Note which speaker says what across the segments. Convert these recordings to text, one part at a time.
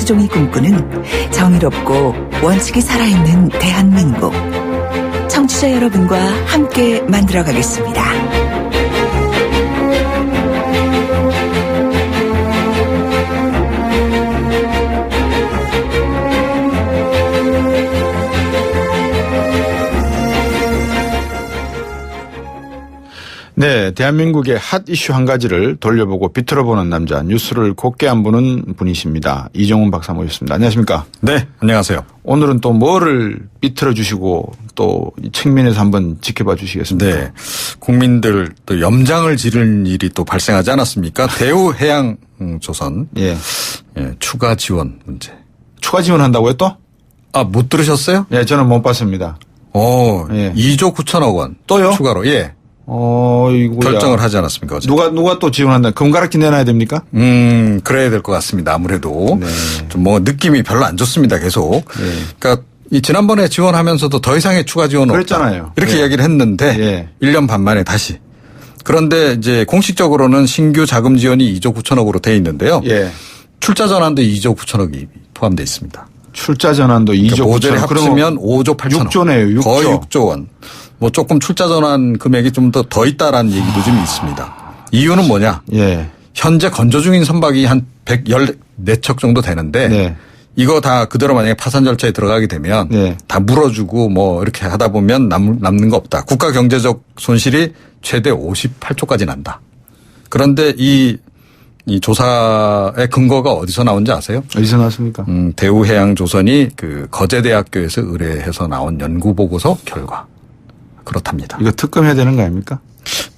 Speaker 1: 김수종이 꿈꾸는 정의롭고 원칙이 살아있는 대한민국. 청취자 여러분과 함께 만들어가겠습니다.
Speaker 2: 네, 대한민국의 핫 이슈 한 가지를 돌려보고 비틀어보는 남자, 뉴스를 곱게 안 보는 분이십니다. 이종훈 박사 모셨습니다. 안녕하십니까?
Speaker 3: 네, 안녕하세요.
Speaker 2: 오늘은 또 뭐를 비틀어 주시고 또 측면에서 한번 지켜봐 주시겠습니까?
Speaker 3: 네, 국민들 또 염장을 지른 일이 또 발생하지 않았습니까? 대우해양조선
Speaker 2: 예.
Speaker 3: 추가 지원 문제.
Speaker 2: 추가 지원한다고요 또?
Speaker 3: 아, 못 들으셨어요?
Speaker 2: 예, 저는 못 봤습니다.
Speaker 3: 예. 2조 9천억 원.
Speaker 2: 또요?
Speaker 3: 추가로. 예.
Speaker 2: 이거
Speaker 3: 결정을 하지 않았습니까? 어제?
Speaker 2: 누가 또 지원한다? 금가락지 내놔야 됩니까?
Speaker 3: 그래야 될 것 같습니다. 아무래도.
Speaker 2: 네.
Speaker 3: 좀 뭐 느낌이 별로 안 좋습니다. 계속.
Speaker 2: 네.
Speaker 3: 그러니까 이 지난번에 지원하면서도 더 이상의 추가 지원은
Speaker 2: 그랬잖아요.
Speaker 3: 없다. 이렇게
Speaker 2: 예.
Speaker 3: 이야기를 했는데
Speaker 2: 예.
Speaker 3: 1년 반 만에 다시. 그런데 이제 공식적으로는 신규 자금 지원이 2조 9천억으로 돼 있는데요.
Speaker 2: 예.
Speaker 3: 출자 전환도 2조 9천억이 포함되어 있습니다.
Speaker 2: 출자 전환도 2조
Speaker 3: 그러니까
Speaker 2: 9천억.
Speaker 3: 모델이 합치면 5조 8천억.
Speaker 2: 6조네요. 6조.
Speaker 3: 거의 6조 원. 뭐 조금 출자 전환 금액이 좀 더 있다라는 얘기도 좀 있습니다. 이유는 뭐냐?
Speaker 2: 예.
Speaker 3: 현재 건조 중인 선박이 한 114척 정도 되는데
Speaker 2: 네. 이거
Speaker 3: 이거 다 그대로 만약에 파산 절차에 들어가게 되면
Speaker 2: 네.
Speaker 3: 다 물어주고 뭐 이렇게 하다 보면 남는 거 없다. 국가 경제적 손실이 최대 58조까지 난다. 그런데 이 조사의 근거가 어디서 나온지 아세요?
Speaker 2: 어디서 나왔습니까?
Speaker 3: 대우해양조선이 그 거제대학교에서 의뢰해서 나온 연구보고서 결과. 그렇답니다.
Speaker 2: 이거 특검해야 되는 거 아닙니까?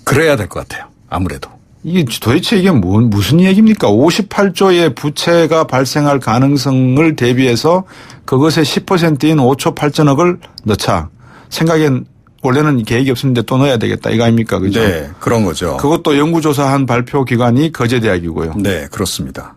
Speaker 3: 그래야 될 것 같아요. 아무래도.
Speaker 2: 이게 도대체 이게 무슨 얘기입니까? 58조의 부채가 발생할 가능성을 대비해서 그것의 10%인 5조 8천억을 넣자. 생각엔 원래는 계획이 없었는데 또 넣어야 되겠다. 이거 아닙니까? 그죠?
Speaker 3: 네, 그런 거죠.
Speaker 2: 그것도 연구조사한 발표 기관이 거제대학이고요.
Speaker 3: 네, 그렇습니다.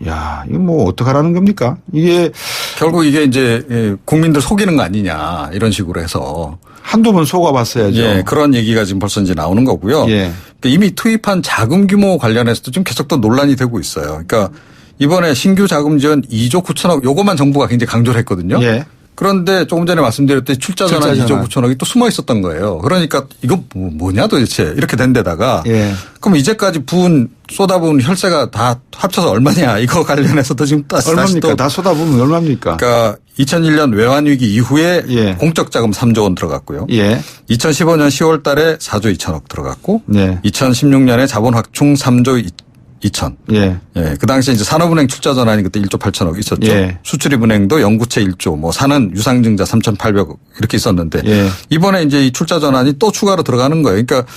Speaker 2: 야, 이거 뭐 어떡하라는 겁니까? 이게
Speaker 3: 결국 이게 이제 국민들 속이는 거 아니냐 이런 식으로 해서
Speaker 2: 한두 번 속아봤어야죠.
Speaker 3: 예, 그런 얘기가 지금 벌써 이제 나오는 거고요.
Speaker 2: 예.
Speaker 3: 그러니까 이미 투입한 자금 규모 관련해서도 좀 계속 또 논란이 되고 있어요. 그러니까 이번에 신규 자금 지원 2조 9천억 요것만 정부가 굉장히 강조를 했거든요.
Speaker 2: 예.
Speaker 3: 그런데 조금 전에 말씀드렸듯이 출자 전환 2조 9천억이 또 숨어 있었던 거예요. 그러니까 이거 뭐냐 도대체 이렇게 된 데다가
Speaker 2: 예.
Speaker 3: 그럼 이제까지 쏟아부은 혈세가 다 합쳐서 얼마냐 이거 관련해서도 지금 다시
Speaker 2: 얼마입니까?
Speaker 3: 또
Speaker 2: 다 쏟아부으면 얼마입니까?
Speaker 3: 그러니까 2001년 외환위기 이후에
Speaker 2: 예.
Speaker 3: 공적 자금 3조 원 들어갔고요.
Speaker 2: 예.
Speaker 3: 2015년 10월 달에 4조 2천억 들어갔고
Speaker 2: 네.
Speaker 3: 2016년에 자본 확충 3조 2천.
Speaker 2: 예.
Speaker 3: 예. 그 당시에 이제 산업은행 출자 전환이 그때 1조 8천억 있었죠.
Speaker 2: 예.
Speaker 3: 수출입은행도 영구채 1조, 뭐 사는 유상증자 3,800억 이렇게 있었는데
Speaker 2: 예.
Speaker 3: 이번에 이제 이 출자 전환이 또 추가로 들어가는 거예요. 그러니까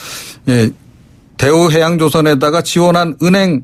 Speaker 3: 예. 대우해양조선에다가 지원한 은행이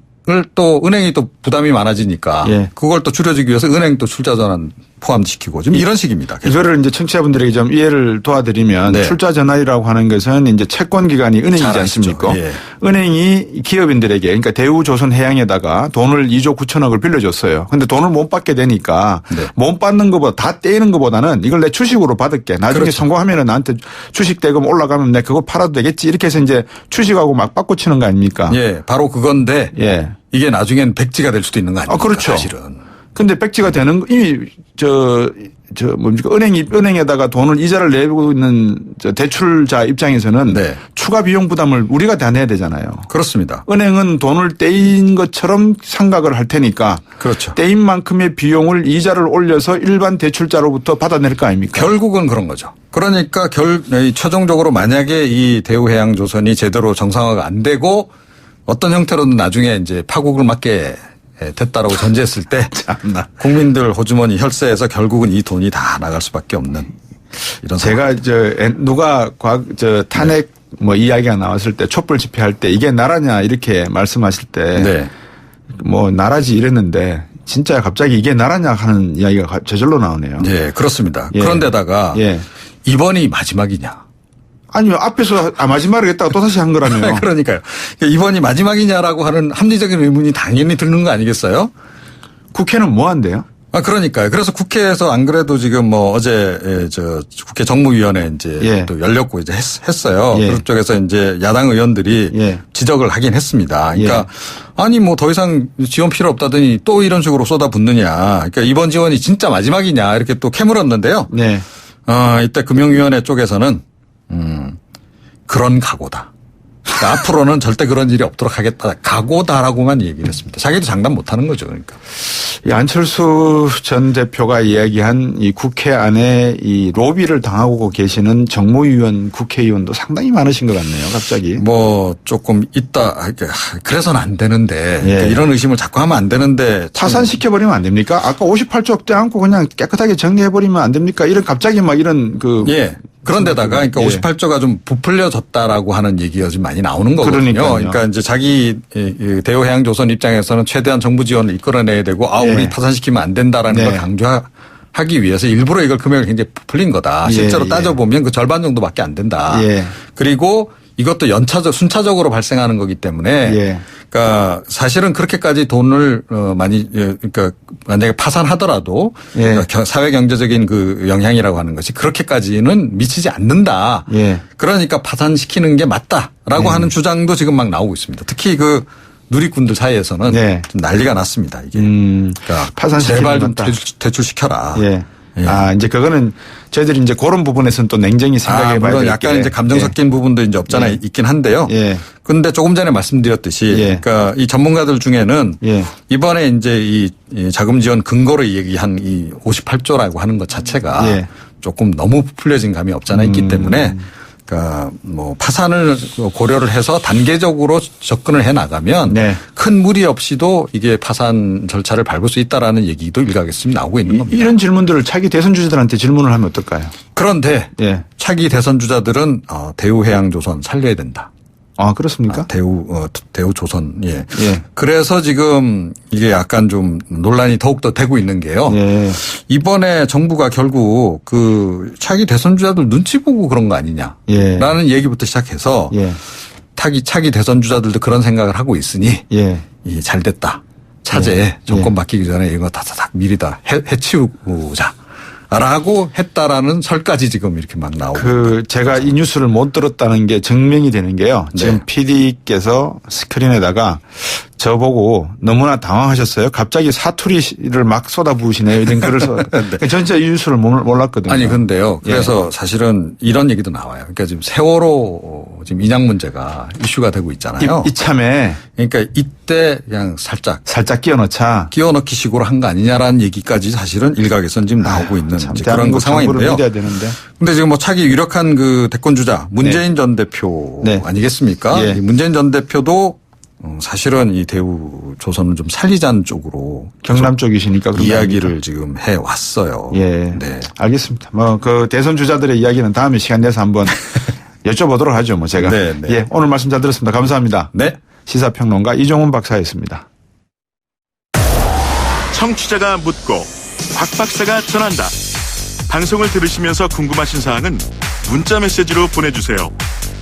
Speaker 3: 또 부담이 많아지니까
Speaker 2: 예.
Speaker 3: 그걸 또 줄여주기 위해서 은행 또 출자 전환 포함시키고 지금 이런 식입니다. 계속.
Speaker 2: 이거를 이제 청취자분들에게 좀 이해를 도와드리면
Speaker 3: 네.
Speaker 2: 출자 전환이라고 하는 것은 이제 채권 기관이 은행이지
Speaker 3: 잘 아시죠.
Speaker 2: 않습니까?
Speaker 3: 예.
Speaker 2: 은행이 기업인들에게 그러니까 대우조선해양에다가 돈을 2조 9천억을 빌려줬어요. 근데 돈을 못 받게 되니까
Speaker 3: 네.
Speaker 2: 못 받는 것보다 다 떼이는 것보다는 이걸 내 주식으로 받을게. 나중에
Speaker 3: 그렇죠.
Speaker 2: 성공하면은 나한테 주식 대금 올라가면 내가 그거 팔아도 되겠지. 이렇게 해서 이제 주식하고 막 바꿔 치는 거 아닙니까?
Speaker 3: 예, 바로 그건데
Speaker 2: 예.
Speaker 3: 이게 나중엔 백지가 될 수도 있는 거 아닙니까?
Speaker 2: 그렇죠.
Speaker 3: 사실은.
Speaker 2: 근데 백지가 되는 이미 뭡니까 은행에다가 돈을 이자를 내고 있는 대출자 입장에서는
Speaker 3: 네.
Speaker 2: 추가 비용 부담을 우리가 다 내야 되잖아요.
Speaker 3: 그렇습니다.
Speaker 2: 은행은 돈을 떼인 것처럼 생각을 할 테니까
Speaker 3: 그렇죠.
Speaker 2: 떼인 만큼의 비용을 이자를 올려서 일반 대출자로부터 받아낼 거 아닙니까?
Speaker 3: 결국은 그런 거죠. 그러니까 최종적으로 만약에 이 대우해양조선이 제대로 정상화가 안 되고 어떤 형태로든 나중에 이제 파국을 맞게 됐다라고 전제했을 때
Speaker 2: 참나.
Speaker 3: 국민들 호주머니 혈세에서 결국은 이 돈이 다 나갈 수밖에 없는 이런
Speaker 2: 제가 누가 탄핵 뭐 이야기가 나왔을 때 촛불 집회할 때 이게 나라냐 이렇게 말씀하실 때
Speaker 3: 네.
Speaker 2: 뭐 나라지 이랬는데 진짜 갑자기 이게 나라냐 하는 이야기가 저절로 나오네요.
Speaker 3: 네, 그렇습니다.
Speaker 2: 예.
Speaker 3: 그런데다가
Speaker 2: 예.
Speaker 3: 이번이 마지막이냐.
Speaker 2: 아니요. 앞에서 마지막에 했다가 또 다시 한 거라며.
Speaker 3: 그러니까요. 이번이 마지막이냐라고 하는 합리적인 의문이 당연히 드는 거 아니겠어요?
Speaker 2: 국회는 뭐 한대요?
Speaker 3: 그러니까요. 그래서 국회에서 안 그래도 지금 뭐 어제 국회 정무위원회 이제
Speaker 2: 예.
Speaker 3: 또 열렸고 이제 했어요.
Speaker 2: 예.
Speaker 3: 그쪽에서 이제 야당 의원들이
Speaker 2: 예.
Speaker 3: 지적을 하긴 했습니다. 그러니까
Speaker 2: 예.
Speaker 3: 아니 뭐 더 이상 지원 필요 없다더니 또 이런 식으로 쏟아붓느냐. 그러니까 이번 지원이 진짜 마지막이냐 이렇게 또 캐물었는데요.
Speaker 2: 네.
Speaker 3: 이때 금융위원회 쪽에서는 그런 각오다. 그러니까 앞으로는 절대 그런 일이 없도록 하겠다. 각오다라고만 얘기를 했습니다. 자기도 장담 못하는 거죠. 그러니까.
Speaker 2: 이 안철수 전 대표가 이야기한 이 국회 안에 이 로비를 당하고 계시는 정무위원 국회의원도 상당히 많으신 것 같네요. 갑자기.
Speaker 3: 뭐 조금 있다. 그래서는 안 되는데
Speaker 2: 예.
Speaker 3: 이런 의심을 자꾸 하면 안 되는데
Speaker 2: 파산시켜버리면 안 됩니까? 아까 58조 떼안고 그냥 깨끗하게 정리해버리면 안 됩니까? 이런 갑자기 막 이런
Speaker 3: 예. 그런데다가 그러니까
Speaker 2: 예.
Speaker 3: 58조가 좀 부풀려졌다라고 하는 얘기가 좀 많이 나오는 거거든요.
Speaker 2: 그러니까요.
Speaker 3: 그러니까 이제 자기 대우해양조선 입장에서는 최대한 정부 지원을 이끌어내야 되고
Speaker 2: 예.
Speaker 3: 우리 파산시키면 안 된다라는
Speaker 2: 네.
Speaker 3: 걸 강조하기 위해서 일부러 이걸 금액을 굉장히 부풀린 거다.
Speaker 2: 예.
Speaker 3: 실제로
Speaker 2: 예.
Speaker 3: 따져보면 그 절반 정도밖에 안 된다.
Speaker 2: 예.
Speaker 3: 그리고 이것도 순차적으로 발생하는 거기 때문에
Speaker 2: 예.
Speaker 3: 그러니까 사실은 그렇게까지 돈을 많이 그러니까 만약에 파산하더라도
Speaker 2: 예.
Speaker 3: 그러니까 사회 경제적인 그 영향이라고 하는 것이 그렇게까지는 미치지 않는다.
Speaker 2: 예.
Speaker 3: 그러니까 파산시키는 게 맞다라고 하는 주장도 지금 막 나오고 있습니다. 특히 그 누리꾼들 사이에서는
Speaker 2: 네.
Speaker 3: 좀 난리가 났습니다. 이게 그러니까
Speaker 2: 파산시키는
Speaker 3: 제발 좀
Speaker 2: 것 같다.
Speaker 3: 퇴출시켜라.
Speaker 2: 예.
Speaker 3: 예.
Speaker 2: 이제 그거는 저희들이 이제 그런 부분에서는 또 냉정히 생각해 봐야
Speaker 3: 물론
Speaker 2: 될
Speaker 3: 약간
Speaker 2: 게.
Speaker 3: 이제 감정 섞인 부분도 이제 없잖아
Speaker 2: 예.
Speaker 3: 있긴 한데요.
Speaker 2: 예.
Speaker 3: 그런데 조금 전에 말씀드렸듯이
Speaker 2: 예.
Speaker 3: 그러니까 이 전문가들 중에는
Speaker 2: 예.
Speaker 3: 이번에 이제 이 자금 지원 근거로 얘기한 이 58조라고 하는 것 자체가
Speaker 2: 예.
Speaker 3: 조금 너무 부풀려진 감이 없잖아 있기 때문에 그러니까 뭐 파산을 고려를 해서 단계적으로 접근을 해 나가면
Speaker 2: 네.
Speaker 3: 큰 무리 없이도 이게 파산 절차를 밟을 수 있다라는 얘기도 일각에서 나오고 있는 겁니다.
Speaker 2: 이런 질문들을 차기 대선 주자들한테 질문을 하면 어떨까요?
Speaker 3: 그런데
Speaker 2: 예.
Speaker 3: 차기 대선 주자들은 대우해양조선 살려야 된다.
Speaker 2: 그렇습니까?
Speaker 3: 대우조선. 예.
Speaker 2: 예.
Speaker 3: 그래서 지금 이게 약간 좀 논란이 더욱더 되고 있는 게요.
Speaker 2: 예.
Speaker 3: 이번에 정부가 결국 그 차기 대선 주자들 눈치 보고 그런 거 아니냐.
Speaker 2: 예.
Speaker 3: 라는 얘기부터 시작해서
Speaker 2: 예.
Speaker 3: 차기 대선 주자들도 그런 생각을 하고 있으니
Speaker 2: 예.
Speaker 3: 이 잘 됐다. 차제에 정권 바뀌기 전에 이거 다다닥 미리 다 해치우자. 라고 했다라는 설까지 지금 이렇게 막 나오고.
Speaker 2: 제가 이 뉴스를 못 들었다는 게 증명이 되는 게요. 지금
Speaker 3: 네.
Speaker 2: PD께서 스크린에다가 저보고 너무나 당황하셨어요. 갑자기 사투리를 막 쏟아부으시네요. 이런 글을 써. 전 진짜 이 뉴스를 몰랐거든요.
Speaker 3: 아니, 근데요. 그래서 사실은 이런 얘기도 나와요. 그러니까 지금 세월호 지금 인양 문제가 이슈가 되고 있잖아요.
Speaker 2: 이참에
Speaker 3: 그러니까 이때 그냥 살짝
Speaker 2: 끼워 넣자.
Speaker 3: 끼워 넣기 식으로 한 거 아니냐라는 얘기까지 사실은 일각에서는 지금 나오고 있는
Speaker 2: 참
Speaker 3: 이제 그런
Speaker 2: 대한민국
Speaker 3: 상황인데요.
Speaker 2: 정부를 믿어야 되는데.
Speaker 3: 근데 지금 뭐 차기 유력한 그 대권 주자 문재인 전 대표
Speaker 2: 네.
Speaker 3: 아니겠습니까?
Speaker 2: 예.
Speaker 3: 이 문재인 전 대표도 사실은 이 대우조선을 좀 살리자는 쪽으로
Speaker 2: 경남 쪽이시니까 그런 거
Speaker 3: 이야기를
Speaker 2: 아닙니까?
Speaker 3: 지금 해 왔어요.
Speaker 2: 예.
Speaker 3: 네.
Speaker 2: 알겠습니다. 뭐 그 대선 주자들의 이야기는 다음에 시간 내서 한번 여쭤보도록 하죠. 뭐 제가.
Speaker 3: 네, 네.
Speaker 2: 예. 오늘 말씀 잘 들었습니다. 감사합니다.
Speaker 3: 네.
Speaker 2: 시사평론가 이종훈 박사였습니다.
Speaker 4: 청취자가 묻고 박 박사가 전한다. 방송을 들으시면서 궁금하신 사항은 문자 메시지로 보내주세요.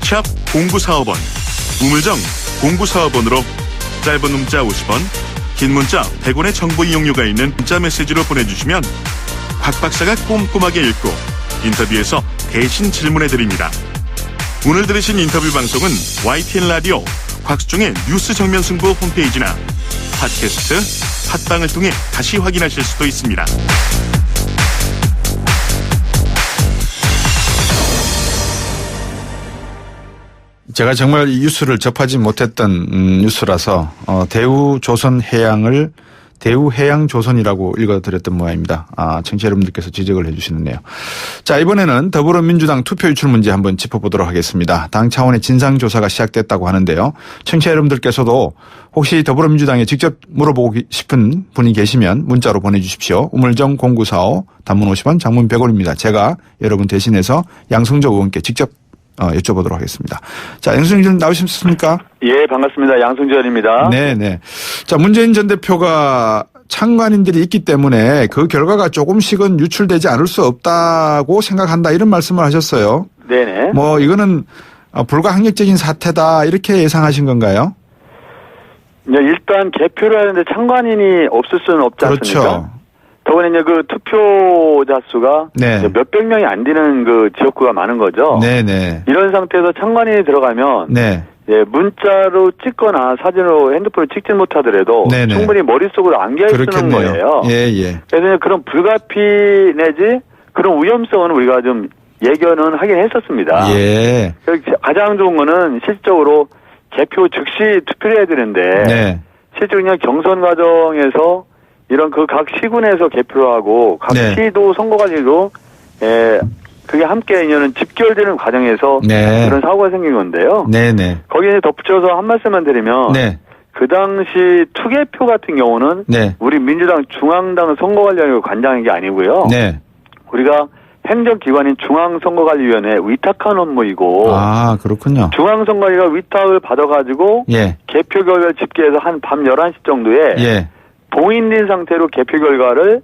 Speaker 4: 샵 0945번 우물정 0945번으로 짧은 문자 50원 긴 문자 100원의 정보 이용료가 있는 문자 메시지로 보내주시면 박 박사가 꼼꼼하게 읽고 인터뷰에서 대신 질문해드립니다. 오늘 들으신 인터뷰 방송은 YTN 라디오 곽수종의 뉴스 정면 승부 홈페이지나 팟캐스트 팟빵을 통해 다시 확인하실 수도 있습니다.
Speaker 2: 제가 정말 이 뉴스를 접하지 못했던 뉴스라서 대우해양조선이라고 읽어드렸던 모양입니다. 청취자 여러분들께서 지적을 해 주시는데요. 자, 이번에는 더불어민주당 투표 유출 문제 한번 짚어보도록 하겠습니다. 당 차원의 진상조사가 시작됐다고 하는데요. 청취자 여러분들께서도 혹시 더불어민주당에 직접 물어보고 싶은 분이 계시면 문자로 보내주십시오. 우물정 0945 단문 50원 장문 100원입니다. 제가 여러분 대신해서 양승조 의원께 직접 여쭤보도록 하겠습니다. 자, 양승조 의원 나오셨습니까?
Speaker 5: 예, 반갑습니다. 양승조입니다.
Speaker 2: 네네. 자, 문재인 전 대표가 참관인들이 있기 때문에 그 결과가 조금씩은 유출되지 않을 수 없다고 생각한다 이런 말씀을 하셨어요.
Speaker 5: 네네.
Speaker 2: 뭐 이거는 불가항력적인 사태다 이렇게 예상하신 건가요?
Speaker 5: 일단 개표를 하는데 참관인이 없을 수는 없지 않습니까?
Speaker 2: 그렇죠.
Speaker 5: 더군다나 이제 그 투표자 수가
Speaker 2: 네.
Speaker 5: 몇백 명이 안 되는 그 지역구가 많은 거죠.
Speaker 2: 네네.
Speaker 5: 이런 상태에서 참관인이 들어가면
Speaker 2: 네.
Speaker 5: 예, 문자로 찍거나 사진으로 핸드폰을 찍지 못하더라도
Speaker 2: 네네.
Speaker 5: 충분히 머릿속으로 암기할 수 있는 거예요.
Speaker 2: 예, 예.
Speaker 5: 그래서 그런 불가피 내지 그런 위험성은 우리가 좀 예견은 하긴 했었습니다.
Speaker 2: 예.
Speaker 5: 가장 좋은 거는 실질적으로 개표 즉시 투표를 해야 되는데
Speaker 2: 네.
Speaker 5: 실제로 그냥 경선 과정에서 이런 그 각 시군에서 개표를 하고 각
Speaker 2: 네.
Speaker 5: 시도 선거관리로 그게 함께 인연은 집결되는 과정에서
Speaker 2: 네.
Speaker 5: 그런 사고가 생긴 건데요.
Speaker 2: 네네.
Speaker 5: 거기에 덧붙여서 한 말씀만 드리면
Speaker 2: 네.
Speaker 5: 그 당시 투개표 같은 경우는
Speaker 2: 네.
Speaker 5: 우리 민주당 중앙당 선거관리위원회 관장인 게 아니고요.
Speaker 2: 네.
Speaker 5: 우리가 행정기관인 중앙선거관리위원회에 위탁한 업무이고
Speaker 2: 아, 그렇군요.
Speaker 5: 중앙선거관리가 위탁을 받아가지고
Speaker 2: 예.
Speaker 5: 개표 결과를 집계해서 한 밤 11시 정도에
Speaker 2: 예.
Speaker 5: 봉인된 상태로 개표 결과를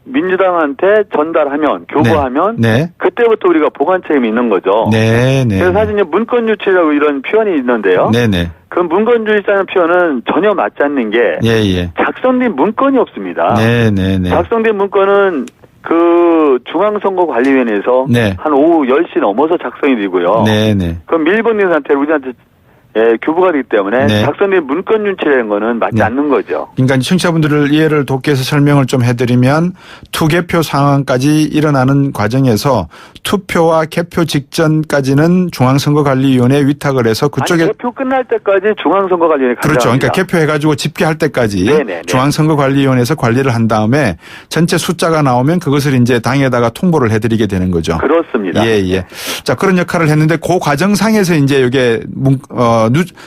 Speaker 5: 민주당한테 전달하면 교부하면
Speaker 2: 네.
Speaker 5: 그때부터 우리가 보관 책임이 있는 거죠.
Speaker 2: 네. 네.
Speaker 5: 그래서 사실 이제 문건유치라고 이런 표현이 있는데요.
Speaker 2: 네네.
Speaker 5: 그 문건유치라는 표현은 전혀 맞지 않는 게
Speaker 2: 예, 예.
Speaker 5: 작성된 문건이 없습니다.
Speaker 2: 네네네.
Speaker 5: 작성된 문건은 그 중앙선거관리위원회에서
Speaker 2: 네.
Speaker 5: 한 오후 10시 넘어서 작성이 되고요.
Speaker 2: 네네.
Speaker 5: 그럼 밀봉된 상태로 우리한테 교부가 되기 때문에
Speaker 2: 네.
Speaker 5: 작성된 문건 윤치라는 거는 맞지
Speaker 2: 네.
Speaker 5: 않는 거죠.
Speaker 2: 그러니까 청취자분들을 이해를 돕기 위해서 설명을 좀 해드리면 투개표 상황까지 일어나는 과정에서 투표와 개표 직전까지는 중앙선거관리위원회에 위탁을 해서 그쪽에
Speaker 5: 아니, 개표 끝날 때까지 중앙선거관리위원회
Speaker 2: 그렇죠.
Speaker 5: 가져갑니다.
Speaker 2: 그러니까 개표해가지고 집계할 때까지
Speaker 5: 네네네.
Speaker 2: 중앙선거관리위원회에서 관리를 한 다음에 전체 숫자가 나오면 그것을 이제 당에다가 통보를 해드리게 되는 거죠.
Speaker 5: 그렇습니다.
Speaker 2: 예, 예. 자, 그런 역할을 했는데 그 과정상에서 이제 이게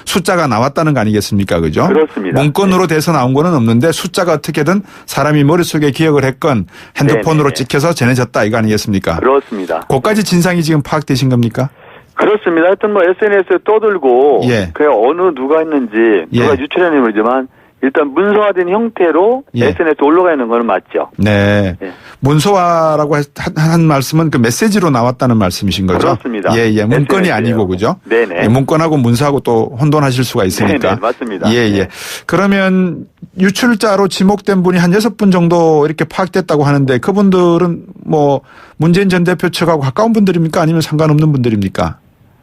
Speaker 2: 숫자가 나왔다는 거 아니겠습니까? 그죠?
Speaker 5: 그렇습니다.
Speaker 2: 문건으로 돼서 나온 거는 없는데 숫자가 어떻게든 사람이 머릿속에 기억을 했건 핸드폰으로
Speaker 5: 네네.
Speaker 2: 찍혀서 전해졌다 이거 아니겠습니까?
Speaker 5: 그렇습니다.
Speaker 2: 그까지 진상이 지금 파악되신 겁니까?
Speaker 5: 그렇습니다. 하여튼 뭐 SNS에 떠들고
Speaker 2: 예.
Speaker 5: 그 어느 누가 했는지
Speaker 2: 예.
Speaker 5: 누가 유출했는지 모르지만 일단 문서화된 형태로
Speaker 2: 예.
Speaker 5: SNS에 올라가 있는 거는 맞죠.
Speaker 2: 네.
Speaker 5: 예.
Speaker 2: 문서화라고 한 말씀은 그 메시지로 나왔다는 말씀이신 거죠?
Speaker 5: 그렇습니다.
Speaker 2: 예, 예. 문건이
Speaker 5: SNS예요.
Speaker 2: 아니고 그죠?
Speaker 5: 네네.
Speaker 2: 예, 문건하고 문서하고 또 혼돈하실 수가 있으니까.
Speaker 5: 네네, 맞습니다.
Speaker 2: 예, 예.
Speaker 5: 네.
Speaker 2: 그러면 유출자로 지목된 분이 한 6분 정도 이렇게 파악됐다고 하는데 그분들은 뭐 문재인 전 대표 측하고 가까운 분들입니까? 아니면 상관없는 분들입니까?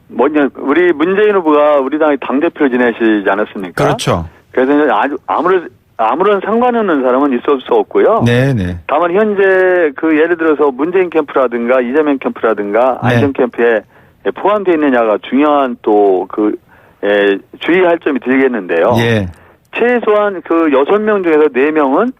Speaker 5: 뭐냐, 우리 문재인 후보가 우리 당의 당대표를 지내시지 않았습니까?
Speaker 2: 그렇죠.
Speaker 5: 그래서 아주 아무런 상관없는 사람은 있을 수 없고요.
Speaker 2: 네네.
Speaker 5: 다만 현재 그 예를 들어서 문재인 캠프라든가 이재명 캠프라든가
Speaker 2: 네.
Speaker 5: 안전 캠프에 포함되어 있느냐가 중요한 또 그 주의할 점이 들겠는데요.
Speaker 2: 예.
Speaker 5: 최소한 그 6명 중에서 4명은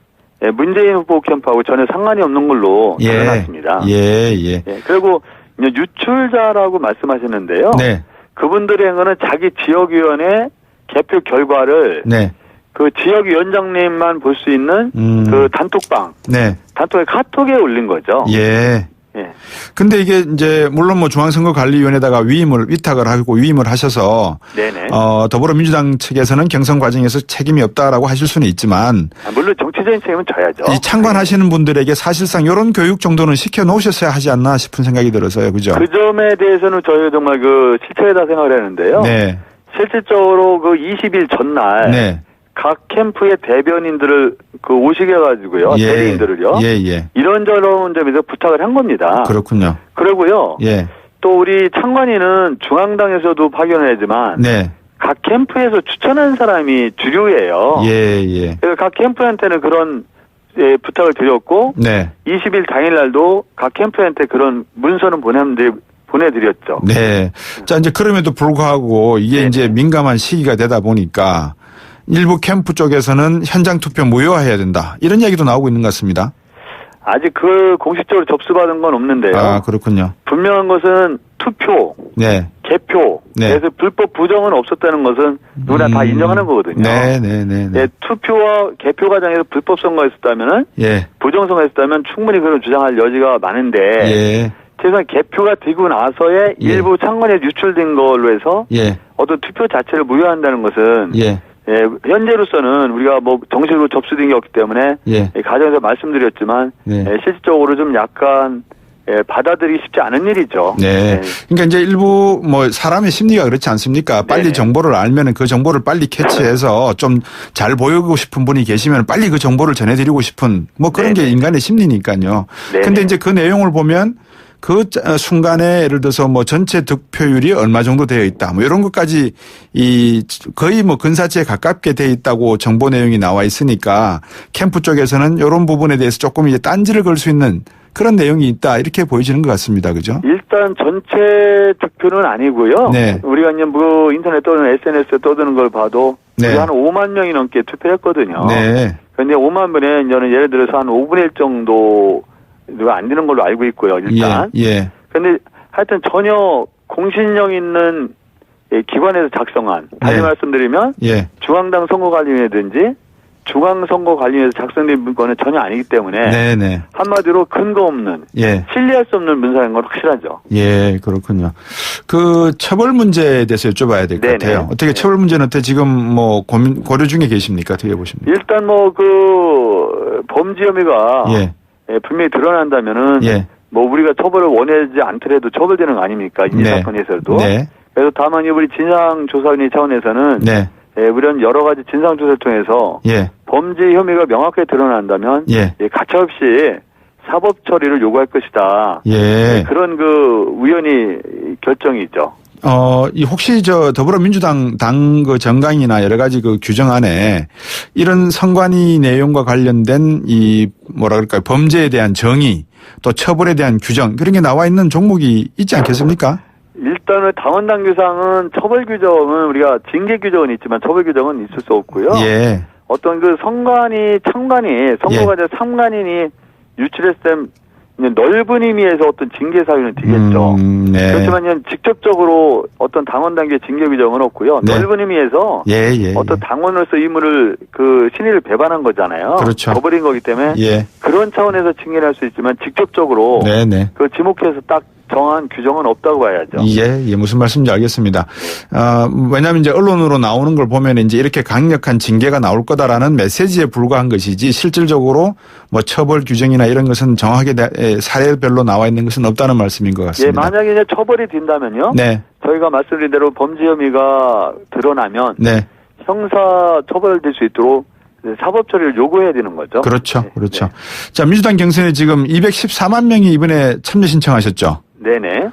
Speaker 5: 문재인 후보 캠프하고 전혀 상관이 없는 걸로
Speaker 2: 예.
Speaker 5: 드러났습니다.
Speaker 2: 예, 예.
Speaker 5: 그리고 유출자라고 말씀하셨는데요.
Speaker 2: 네.
Speaker 5: 그분들의 행위는 자기 지역위원회 개표 결과를
Speaker 2: 네.
Speaker 5: 그 지역위원장님만 볼 수 있는 그 단톡방에
Speaker 2: 네.
Speaker 5: 카톡에 올린 거죠.
Speaker 2: 예.
Speaker 5: 예.
Speaker 2: 근데 이게 이제 물론 뭐 중앙선거관리위원회에다가 위탁을 하고 위임을 하셔서
Speaker 5: 네네.
Speaker 2: 더불어민주당 측에서는 경선 과정에서 책임이 없다라고 하실 수는 있지만
Speaker 5: 물론 정치적인 책임은 져야죠.
Speaker 2: 이 참관하시는 분들에게 사실상 이런 교육 정도는 시켜 놓으셨어야 하지 않나 싶은 생각이 들어서요. 그죠?
Speaker 5: 그 점에 대해서는 저희가 정말 그 실체다 생각을 했는데요.
Speaker 2: 네.
Speaker 5: 실질적으로 그 20일 전날
Speaker 2: 네.
Speaker 5: 각 캠프의 대변인들을 그 오시게 해가지고요.
Speaker 2: 예.
Speaker 5: 대리인들을요.
Speaker 2: 예, 예.
Speaker 5: 이런저런 점에서 부탁을 한 겁니다.
Speaker 2: 그렇군요.
Speaker 5: 그리고요.
Speaker 2: 예.
Speaker 5: 또 우리 참관인은 중앙당에서도 파견을 하지만
Speaker 2: 네.
Speaker 5: 각 캠프에서 추천한 사람이 주류예요.
Speaker 2: 예, 예.
Speaker 5: 그래서 각 캠프한테는 그런 부탁을 드렸고
Speaker 2: 네.
Speaker 5: 20일 당일날도 각 캠프한테 그런 문서는 보내드렸죠.
Speaker 2: 네. 자, 이제 그럼에도 불구하고 이게
Speaker 5: 네네.
Speaker 2: 이제 민감한 시기가 되다 보니까 일부 캠프 쪽에서는 현장 투표 무효화해야 된다. 이런 이야기도 나오고 있는 것 같습니다.
Speaker 5: 아직 그 공식적으로 접수받은 건 없는데요.
Speaker 2: 아, 그렇군요.
Speaker 5: 분명한 것은 투표,
Speaker 2: 네.
Speaker 5: 개표,
Speaker 2: 네.
Speaker 5: 그래서 불법 부정은 없었다는 것은 누구나 다 인정하는 거거든요.
Speaker 2: 네, 네, 네. 네.
Speaker 5: 예, 투표와 개표 과정에서 불법 선거가 있었다면은
Speaker 2: 예.
Speaker 5: 부정 선거가 있었다면 충분히 그런 주장할 여지가 많은데
Speaker 2: 예.
Speaker 5: 최소한 개표가 되고 나서의
Speaker 2: 예.
Speaker 5: 일부 창건에 유출된 걸로 해서
Speaker 2: 예.
Speaker 5: 어떤 투표 자체를 무효한다는 것은
Speaker 2: 예.
Speaker 5: 현재로서는 우리가 뭐 정식으로 접수된 게 없기 때문에
Speaker 2: 예.
Speaker 5: 가정에서 말씀드렸지만
Speaker 2: 예.
Speaker 5: 실질적으로 좀 약간 받아들이기 쉽지 않은 일이죠.
Speaker 2: 네. 그러니까 이제 일부 뭐 사람의 심리가 그렇지 않습니까? 빨리
Speaker 5: 네네.
Speaker 2: 정보를 알면은 그 정보를 빨리 캐치해서 좀 잘 보이고 싶은 분이 계시면 빨리 그 정보를 전해드리고 싶은 뭐 그런 게
Speaker 5: 네네.
Speaker 2: 인간의 심리니까요.
Speaker 5: 네네.
Speaker 2: 근데 이제 그 내용을 보면 그 순간에 예를 들어서 뭐 전체 득표율이 얼마 정도 되어 있다. 뭐 이런 것까지 이 거의 뭐 근사치에 가깝게 되어 있다고 정보 내용이 나와 있으니까 캠프 쪽에서는 이런 부분에 대해서 조금 이제 딴지를 걸 수 있는 그런 내용이 있다. 이렇게 보여지는 것 같습니다. 그죠?
Speaker 5: 일단 전체 득표는 아니고요.
Speaker 2: 네.
Speaker 5: 우리가 이제 뭐 인터넷 또는 SNS에 떠드는 걸 봐도
Speaker 2: 네.
Speaker 5: 우리 한 5만 명이 넘게 투표했거든요.
Speaker 2: 네.
Speaker 5: 그런데 5만 분에 저는 예를 들어서 한 5분의 1 정도가 안 되는 걸로 알고 있고요. 일단.
Speaker 2: 예.
Speaker 5: 그런데 하여튼 전혀 공신력 있는 기관에서 작성한 다시
Speaker 2: 네.
Speaker 5: 말씀드리면
Speaker 2: 예.
Speaker 5: 중앙당 선거관리위원회든지 중앙선거관리위원회에서 작성된 거는 전혀 아니기 때문에
Speaker 2: 네네.
Speaker 5: 한마디로 근거 없는
Speaker 2: 예.
Speaker 5: 신뢰할 수 없는 문서인 건 확실하죠.
Speaker 2: 예, 그렇군요. 그 처벌 문제에 대해서 여쭤봐야 될 것
Speaker 5: 네네.
Speaker 2: 같아요. 어떻게 처벌 문제는 어떻게 지금 뭐 고려 중에 계십니까? 어떻게 보십니까?
Speaker 5: 일단 뭐 그 범죄 혐의가
Speaker 2: 예.
Speaker 5: 분명히 드러난다면은
Speaker 2: 예.
Speaker 5: 뭐 우리가 처벌을 원하지 않더라도 처벌되는 거 아닙니까? 이
Speaker 2: 네.
Speaker 5: 사건에서도.
Speaker 2: 네.
Speaker 5: 그래서 다만 우리 진상조사위원회 차원에서는
Speaker 2: 네.
Speaker 5: 우리는 여러 가지 진상조사를 통해서
Speaker 2: 예.
Speaker 5: 범죄 혐의가 명확하게 드러난다면
Speaker 2: 예.
Speaker 5: 가차없이 사법 처리를 요구할 것이다.
Speaker 2: 예.
Speaker 5: 그런 그 위원회 결정이죠.
Speaker 2: 이 혹시 저 더불어민주당 당 그 정강이나 여러 가지 그 규정 안에 이런 선관위 내용과 관련된 이 뭐라 그럴까요? 범죄에 대한 정의 또 처벌에 대한 규정 그런 게 나와 있는 종목이 있지 않겠습니까?
Speaker 5: 일단은 당원당 규상은 처벌 규정은 우리가 징계 규정은 있지만 처벌 규정은 있을 수 없고요.
Speaker 2: 예.
Speaker 5: 어떤 그 선관위, 선거관리 참관인이 유출했을 때 넓은 의미에서 어떤 징계 사유는 되겠죠.
Speaker 2: 네.
Speaker 5: 그렇지만 직접적으로 어떤 당원 단계 징계 규정은 없고요.
Speaker 2: 네.
Speaker 5: 넓은 의미에서
Speaker 2: 예, 예.
Speaker 5: 어떤 당원으로서 의무를 그 신의를 배반한 거잖아요.
Speaker 2: 그렇죠.
Speaker 5: 저버린 거기 때문에
Speaker 2: 예.
Speaker 5: 그런 차원에서 징계를 할 수 있지만 직접적으로
Speaker 2: 네네.
Speaker 5: 그 지목해서 딱 정한 규정은 없다고 봐야죠.
Speaker 2: 예, 무슨 말씀인지 알겠습니다. 왜냐하면 이제 언론으로 나오는 걸 보면 이제 이렇게 강력한 징계가 나올 거다라는 메시지에 불과한 것이지 실질적으로 뭐 처벌 규정이나 이런 것은 정확하게 사례별로 나와 있는 것은 없다는 말씀인 것 같습니다.
Speaker 5: 예, 만약에 이제 처벌이 된다면요.
Speaker 2: 네.
Speaker 5: 저희가 말씀드린 대로 범죄 혐의가 드러나면
Speaker 2: 네.
Speaker 5: 형사 처벌될 수 있도록 사법 처리를 요구해야 되는 거죠.
Speaker 2: 그렇죠.
Speaker 5: 네.
Speaker 2: 그렇죠.
Speaker 5: 네.
Speaker 2: 자, 민주당 경선에 지금 214만 명이 이번에 참여 신청하셨죠.
Speaker 5: 네네.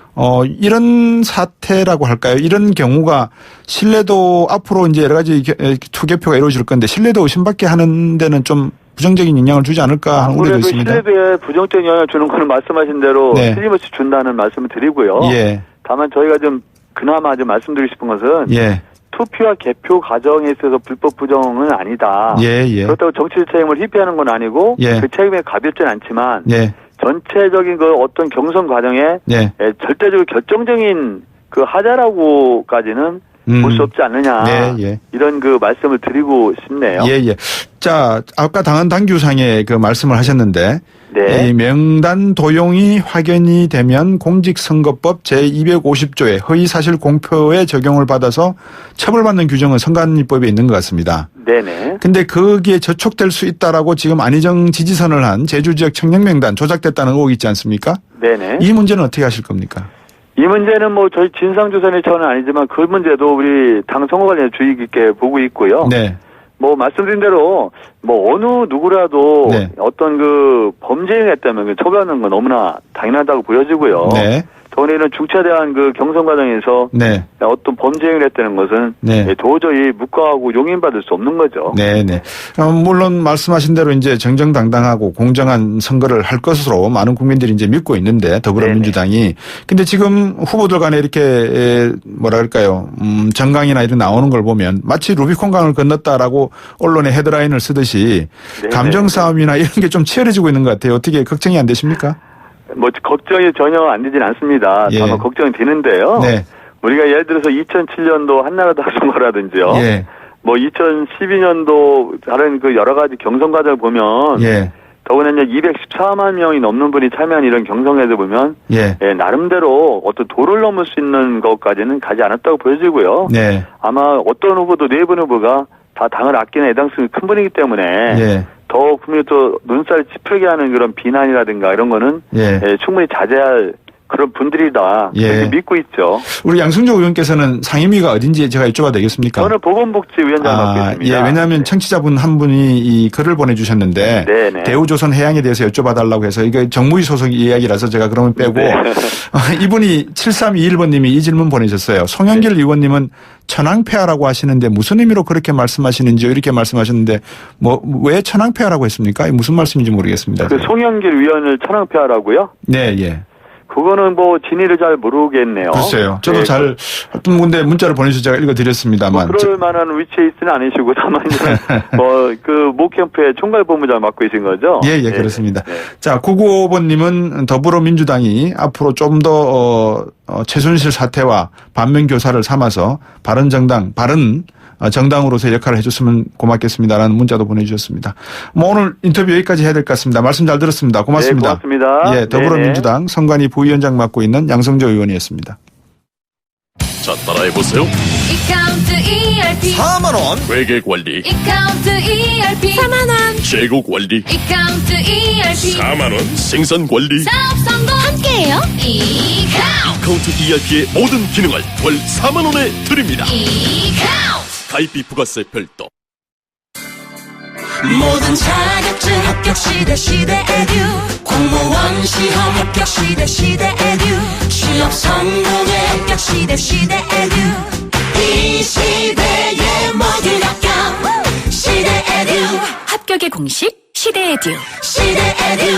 Speaker 2: 이런 사태라고 할까요? 이런 경우가 신뢰도 앞으로 이제 여러 가지 투개표가 이루어질 건데 신뢰도 의심받게 하는 데는 좀 부정적인 영향을 주지 않을까 하는 우려도
Speaker 5: 아무래도
Speaker 2: 있습니다.
Speaker 5: 신뢰도에 부정적인 영향을 주는 거는 말씀하신 대로
Speaker 2: 네.
Speaker 5: 틀림없이 준다는 말씀을 드리고요.
Speaker 2: 예.
Speaker 5: 다만 저희가 좀 그나마 좀 말씀드리고 싶은 것은
Speaker 2: 예.
Speaker 5: 투표와 개표 과정에 있어서 불법 부정은 아니다.
Speaker 2: 예, 예.
Speaker 5: 그렇다고 정치적 책임을 회피하는 건 아니고
Speaker 2: 예.
Speaker 5: 그 책임이 가볍지는 않지만
Speaker 2: 예.
Speaker 5: 전체적인 그 어떤 경선 과정에
Speaker 2: 예.
Speaker 5: 절대적으로 결정적인 그 하자라고까지는 볼 수 없지 않느냐.
Speaker 2: 네, 예.
Speaker 5: 이런 그 말씀을 드리고 싶네요.
Speaker 2: 예, 예. 자, 아까 당헌 당규상에 그 말씀을 하셨는데
Speaker 5: 네.
Speaker 2: 이 명단 도용이 확인이 되면 공직선거법 제250조의 허위사실 공표에 적용을 받아서 처벌받는 규정은 선관위법에 있는 것 같습니다.
Speaker 5: 네네.
Speaker 2: 근데 거기에 저촉될 수 있다라고 지금 안희정 지지선을 한 제주지역 청년명단 조작됐다는 의혹이 있지 않습니까?
Speaker 5: 네네.
Speaker 2: 이 문제는 어떻게 하실 겁니까?
Speaker 5: 이 문제는 뭐 저희 진상조사의 차원은 아니지만 그 문제도 우리 당 선거관리에 주의 깊게 보고 있고요.
Speaker 2: 네.
Speaker 5: 뭐 말씀드린 대로 뭐 어느 누구라도
Speaker 2: 네.
Speaker 5: 어떤 그 범죄를 했다면 처벌하는 건 너무나 당연하다고 보여지고요.
Speaker 2: 네.
Speaker 5: 저희는 중차대한 그 경선 과정에서
Speaker 2: 네.
Speaker 5: 어떤 범죄를 했다는 것은
Speaker 2: 네.
Speaker 5: 도저히 묵과하고 용인받을 수 없는 거죠.
Speaker 2: 네네. 물론 말씀하신 대로 이제 정정당당하고 공정한 선거를 할 것으로 많은 국민들이 이제 믿고 있는데 더불어민주당이. 근데 지금 후보들 간에 이렇게 뭐랄까요, 정강이나 이런 나오는 걸 보면 마치 루비콘강을 건넜다라고 언론에 헤드라인을 쓰듯이
Speaker 5: 네네.
Speaker 2: 감정 싸움이나 이런 게 좀 치열해지고 있는 것 같아요. 어떻게 걱정이 안 되십니까?
Speaker 5: 뭐 걱정이 전혀 안 되진 않습니다.
Speaker 2: 예.
Speaker 5: 다만 걱정이 되는데요.
Speaker 2: 네.
Speaker 5: 우리가 예를 들어서 2007년도 한나라당 선거라든지요.
Speaker 2: 예.
Speaker 5: 뭐 2012년도 다른 그 여러 가지 경선 과정을 보면
Speaker 2: 예.
Speaker 5: 더구나 이제 214만 명이 넘는 분이 참여한 이런 경선에도 보면
Speaker 2: 예.
Speaker 5: 나름대로 어떤 도를 넘을 수 있는 것까지는 가지 않았다고 보여지고요.
Speaker 2: 네.
Speaker 5: 아마 어떤 후보도 네 분 후보가 다 당을 아끼는 애당성이 큰 분이기 때문에
Speaker 2: 예.
Speaker 5: 더 더 국민을 또 눈살 찌푸리게 하는 그런 비난이라든가 이런 거는
Speaker 2: 예.
Speaker 5: 충분히 자제할 그런 분들이다.
Speaker 2: 예.
Speaker 5: 그렇게 믿고 있죠.
Speaker 2: 우리 양승조 의원께서는 상임위가 어딘지 제가 여쭤봐도 되겠습니까?
Speaker 5: 저는 보건복지위원장 맡고 있습니다.
Speaker 2: 예, 왜냐하면 청취자분 한 분이 이 글을 보내주셨는데
Speaker 5: 네네.
Speaker 2: 대우조선 해양에 대해서 여쭤봐달라고 해서 이게 정무위 소속 이야기라서 제가 그러면 빼고
Speaker 5: 네.
Speaker 2: 이분이 7321번님이 이 질문 보내셨어요. 송영길 의원님은 천황폐하라고 하시는데 무슨 의미로 그렇게 말씀하시는지 이렇게 말씀하셨는데 뭐 왜 천황폐하라고 했습니까? 무슨 말씀인지 모르겠습니다.
Speaker 5: 그 송영길 위원을 천황폐하라고요?
Speaker 2: 네, 예.
Speaker 5: 그거는 뭐 진위를 잘 모르겠네요.
Speaker 2: 글쎄요. 저도
Speaker 5: 네,
Speaker 2: 잘 하여튼 근데 문자를 보내주셔서 제가 읽어드렸습니다만.
Speaker 5: 그럴 만한 위치에 있지는 않으시고 다만 그 모 캠프의 총괄본부장 맡고 계신 거죠?
Speaker 2: 예,
Speaker 5: 네.
Speaker 2: 그렇습니다.
Speaker 5: 네.
Speaker 2: 자, 995번님은 더불어민주당이 앞으로 좀 더 최순실 사태와 반면교사를 삼아서 바른 정당으로서 역할을 해줬으면 고맙겠습니다라는 문자도 보내주셨습니다. 뭐 오늘 인터뷰 여기까지 해야 될 것 같습니다. 말씀 잘 들었습니다. 고맙습니다.
Speaker 5: 네, 고맙습니다.
Speaker 2: 예, 더불어민주당
Speaker 5: 네네.
Speaker 2: 선관위 부위원장 맡고 있는 양성조 의원이었습니다.
Speaker 4: 자, 따라해보세요.
Speaker 6: 이카운트 ERP
Speaker 7: 4만원
Speaker 4: 회계관리,
Speaker 6: 이카운트 ERP 4만원
Speaker 4: 재고관리,
Speaker 6: 이카운트 ERP
Speaker 4: 4만원, 생산관리,
Speaker 6: 사업 성공 함께해요 이카운트
Speaker 4: 카운트 ERP의 모든 기능을 월 4만원에 드립니다.
Speaker 6: 이카운트
Speaker 4: 가입비 부가세 별도.
Speaker 8: 모든 자격증 합격 시대 에듀 공무원 시험 합격 시대 에듀 취업 성공의 합격 시대 에듀 이 시대의 모든 합격 시대 에듀
Speaker 6: 합격의 공식 시대 에듀
Speaker 8: 시대 에듀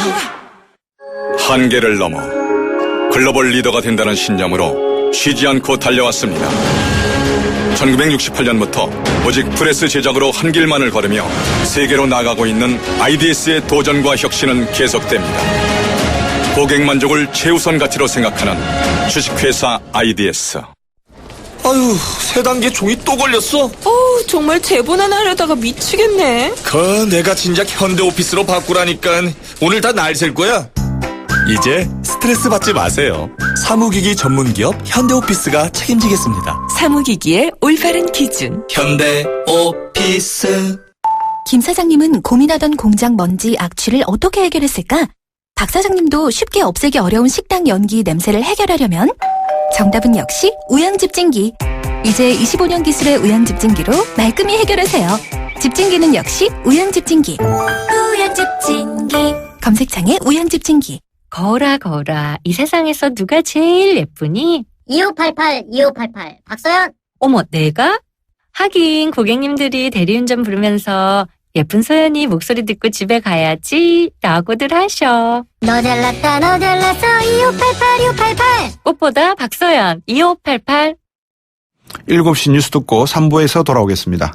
Speaker 7: 한계를 넘어 글로벌 리더가 된다는 신념으로 쉬지 않고 달려왔습니다. 1968년부터 오직 프레스 제작으로 한 길만을 걸으며 세계로 나가고 있는 IDS의 도전과 혁신은 계속됩니다. 고객 만족을 최우선 가치로 생각하는 주식회사 IDS.
Speaker 9: 아유, 세 단계 종이 또 걸렸어?
Speaker 10: 정말 제본 하나 하려다가 미치겠네.
Speaker 9: 내가 진작 현대오피스로 바꾸라니까 오늘 다 날 셀 거야. 이제 스트레스 받지 마세요. 사무기기 전문기업 현대오피스가 책임지겠습니다.
Speaker 10: 사무기기의 올바른 기준.
Speaker 9: 현대오피스.
Speaker 11: 김 사장님은 고민하던 공장 먼지 악취를 어떻게 해결했을까? 박 사장님도 쉽게 없애기 어려운 식당 연기 냄새를 해결하려면 정답은 역시 우양집진기. 이제 25년 기술의 우양집진기로 말끔히 해결하세요. 집진기는 역시 우양집진기. 우양집진기. 검색창에 우양집진기.
Speaker 12: 거라 이 세상에서 누가 제일 예쁘니?
Speaker 13: 2588 박서연.
Speaker 12: 어머, 내가? 하긴 고객님들이 대리운전 부르면서 예쁜 소연이 목소리 듣고 집에 가야지 라고들 하셔.
Speaker 13: 너 잘났어 2588
Speaker 12: 꽃보다 박서연 2588.
Speaker 2: 7시 뉴스 듣고 3부에서 돌아오겠습니다.